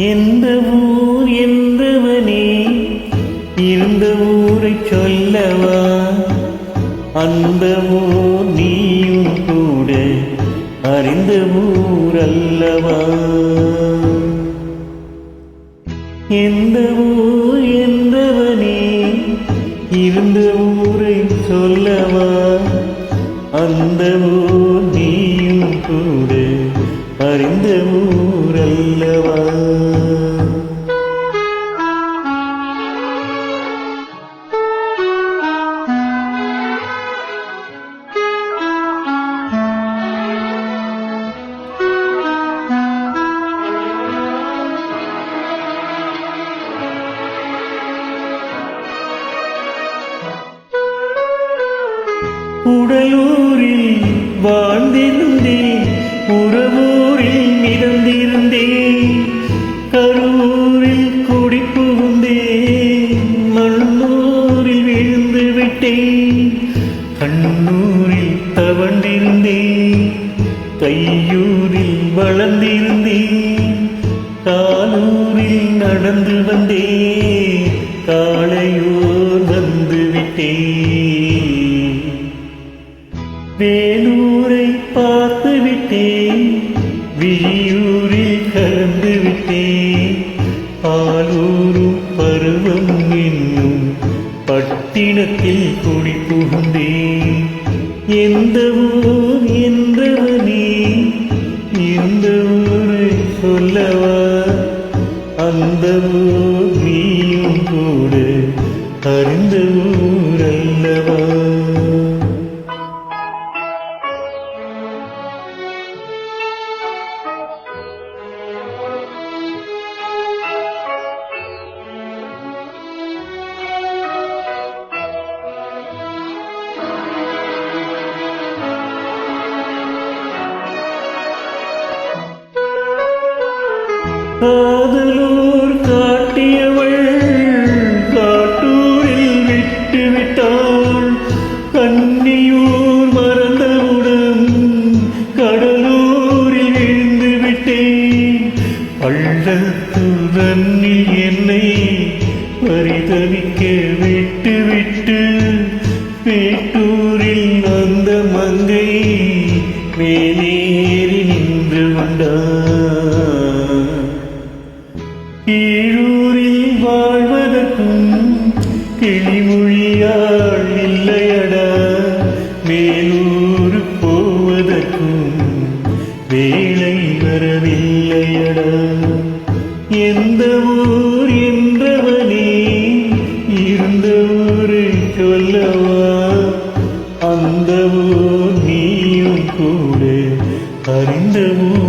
எந்த ஊர் என்றவனே இருந்த ஊரை சொல்லவா, அந்த ஊர் நீயும் கூட அறிந்த ஊர் அல்லவா. எந்த ஊர் என்றவனே இருந்த ஊரை சொல்லவா, அந்த ஊர் நீயும் கூட அறிந்த ஊர் அல்லவா. உடலூரில் வாழ்ந்திருந்தேன், உறவூரில் மிதந்திருந்தேன், கரூரில் குடி புகுந்தேன், மண்ணூரில் விழுந்து விட்டேன், கண்ணூரில் தவண்டிருந்தேன், கையூரில் வளர்ந்திருந்தேன், காலூரில் நடந்து வந்தேன், காளையூர் வந்து விட்டேன். வேலூரை பார்த்து விட்டேன், விழியூரில் கலந்து விட்டேன், ஆலூரும் பருவம் என்னும் பட்டினத்தில் குடி புகுந்தேன். எந்த ஊர் என்றவனே இந்த ஊரை சொல்லவா, அந்த ஊர் நீயும் கூட அறிந்த ஊர் அல்லவா. காதலூர் காட்டியவள் காட்டூரில் விட்டு விட்டாள், கன்னியூர் மறந்தவுடன் கடலூரில் விழுந்து விட்டேன், பள்ளத்து தன்னில் என்னை பரிதவிக்க விட்டு விட்டு வேட்டூரில் அந்த மங்கை மேலேறி நின்று கொண்டார். கீழூரில் வாழ்வதற்கும் கிளிமொழியாள் இல்லையடா, மேலூர் போவதற்கும் வேலை வரவில்லையடா. எந்த ஊர் என்றவனே இருந்த ஊரை சொல்லவா, அந்த ஊர் நீயும் கூட அறிந்த ஊர்